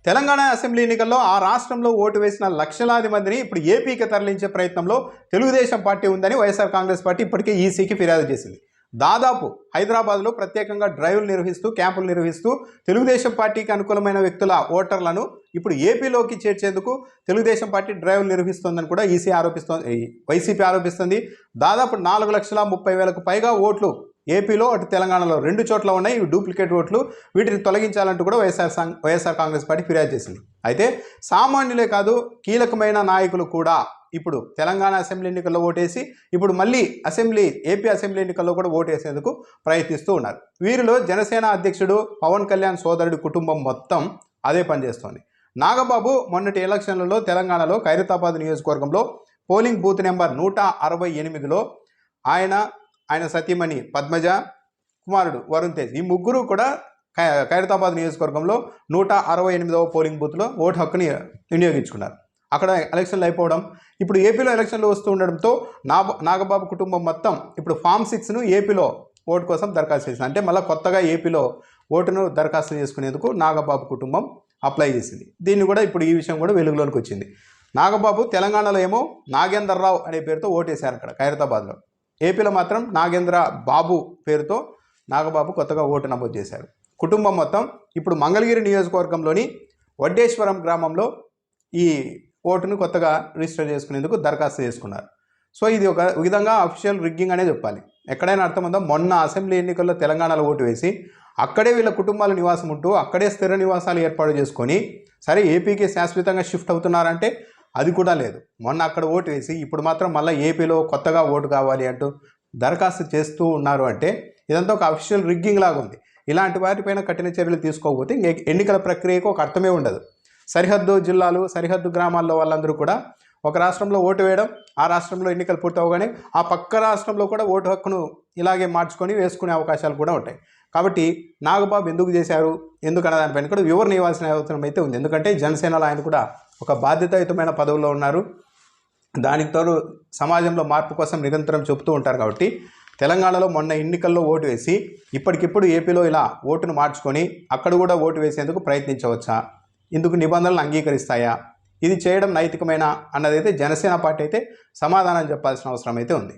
Telangana assembly ఎన్నికల్లో ఆ రాష్ట్రంలో ఓటు వేసిన లక్షలాది మందిని ఇప్పుడు ఏపీకి తరలించే ప్రయత్నంలో తెలుగుదేశం పార్టీ ఉందని వైఎస్ఆర్ కాంగ్రెస్ పార్టీ ఇప్పటికే ఈసీకి ఫిర్యాదు చేసింది. దాదాపు హైదరాబాద్లో ప్రత్యేకంగా డ్రైవ్లు నిర్వహిస్తూ క్యాంపులు నిర్వహిస్తూ తెలుగుదేశం పార్టీకి అనుకూలమైన వ్యక్తుల ఓటర్లను ఇప్పుడు ఏపీలోకి చేర్చేందుకు తెలుగుదేశం పార్టీ డ్రైవ్లు నిర్వహిస్తోందని కూడా వైసీపీ ఆరోపిస్తుంది. దాదాపు 4,30,000కు పైగా ఓట్లు ఏపీలో అటు తెలంగాణలో 2 చోట్ల ఉన్నాయి. ఇవి డూప్లికేట్ ఓట్లు, వీటిని తొలగించాలంటూ కూడా వైఎస్ఆర్ కాంగ్రెస్ పార్టీ ఫిర్యాదు చేసింది. అయితే సామాన్యులే కాదు, కీలకమైన నాయకులు కూడా ఇప్పుడు తెలంగాణ అసెంబ్లీ ఎన్నికల్లో ఓటేసి ఇప్పుడు మళ్ళీ ఏపీ అసెంబ్లీ ఎన్నికల్లో కూడా ఓటేసేందుకు ప్రయత్నిస్తూ ఉన్నారు. వీరిలో జనసేన అధ్యక్షుడు పవన్ కళ్యాణ్ సోదరుడి కుటుంబం మొత్తం అదే పనిచేస్తోంది. నాగబాబు మొన్నటి ఎలక్షన్లలో తెలంగాణలో ఖైరతాబాద్ నియోజకవర్గంలో పోలింగ్ బూత్ నెంబర్ 168లో ఆయన సతీమణి పద్మజ, కుమారుడు వరుణ్ తేజ్, ఈ ముగ్గురు కూడా ఖైరతాబాద్ నియోజకవర్గంలో 168వ పోలింగ్ బూత్లో ఓటు హక్కుని వినియోగించుకున్నారు. అక్కడ ఎలక్షన్లు అయిపోవడం, ఇప్పుడు ఏపీలో ఎలక్షన్లు వస్తూ ఉండడంతో నాగబాబు కుటుంబం మొత్తం ఇప్పుడు ఫామ్ 6ను ఏపీలో ఓటు కోసం దరఖాస్తు చేసింది. అంటే మళ్ళీ కొత్తగా ఏపీలో ఓటును దరఖాస్తు చేసుకునేందుకు నాగబాబు కుటుంబం అప్లై చేసింది. దీన్ని కూడా ఇప్పుడు ఈ విషయం కూడా వెలుగులోనికి వచ్చింది. నాగబాబు తెలంగాణలో ఏమో నాగేంద్రరావు అనే పేరుతో ఓటేశారు అక్కడ ఖైరతాబాద్లో. ఏపీలో మాత్రం నాగేంద్ర బాబు పేరుతో నాగబాబు కొత్తగా ఓటు నమోదు చేశారు. కుటుంబం మొత్తం ఇప్పుడు మంగళగిరి నియోజకవర్గంలోని వడ్డేశ్వరం గ్రామంలో ఈ ఓటును కొత్తగా రిజిస్టర్ చేసుకునేందుకు దరఖాస్తు చేసుకున్నారు. సో ఇది ఒక విధంగా అఫీషియల్ రిగ్గింగ్ అనే చెప్పాలి. ఎక్కడైనా అర్థం ఉందో, మొన్న అసెంబ్లీ ఎన్నికల్లో తెలంగాణలో ఓటు వేసి అక్కడే వీళ్ళ కుటుంబాల నివాసం ఉంటూ అక్కడే స్థిర నివాసాలు ఏర్పాటు చేసుకొని సరే ఏపీకి శాశ్వతంగా షిఫ్ట్ అవుతున్నారంటే అది కూడా లేదు. మొన్న అక్కడ ఓటు వేసి ఇప్పుడు మాత్రం మళ్ళీ ఏపీలో కొత్తగా ఓటు కావాలి అంటూ దరఖాస్తు చేస్తూ ఉన్నారు అంటే ఇదంతా ఒక అఫీషియల్ రిగ్గింగ్ లాగా ఉంది. ఇలాంటి వాటిపైన కఠిన చర్యలు తీసుకోకపోతే ఎన్నికల ప్రక్రియకు ఒక అర్థమే ఉండదు. సరిహద్దు జిల్లాలు, సరిహద్దు గ్రామాల్లో వాళ్ళందరూ కూడా ఒక రాష్ట్రంలో ఓటు వేయడం, ఆ రాష్ట్రంలో ఎన్నికలు పూర్తవగానే ఆ పక్క రాష్ట్రంలో కూడా ఓటు హక్కును ఇలాగే మార్చుకొని వేసుకునే అవకాశాలు కూడా ఉంటాయి. కాబట్టి నాగబాబు ఎందుకు చేశారు, ఎందుకన్న దానిపైన కూడా వివరణ ఇవ్వాల్సిన అవసరం అయితే ఉంది. ఎందుకంటే జనసేనలో ఆయన కూడా ఒక బాధ్యతాయుతమైన పదవుల్లో ఉన్నారు. దానికి తోడు సమాజంలో మార్పు కోసం నిరంతరం చెబుతూ ఉంటారు. కాబట్టి తెలంగాణలో మొన్న ఎన్నికల్లో ఓటు వేసి ఇప్పటికిప్పుడు ఏపీలో ఇలా ఓటును మార్చుకొని అక్కడ కూడా ఓటు వేసేందుకు ప్రయత్నించవచ్చా, ఇందుకు నిబంధనలు అంగీకరిస్తాయా, ఇది చేయడం నైతికమేనా అన్నదైతే జనసేన పార్టీ అయితే సమాధానం చెప్పాల్సిన అవసరం అయితే ఉంది.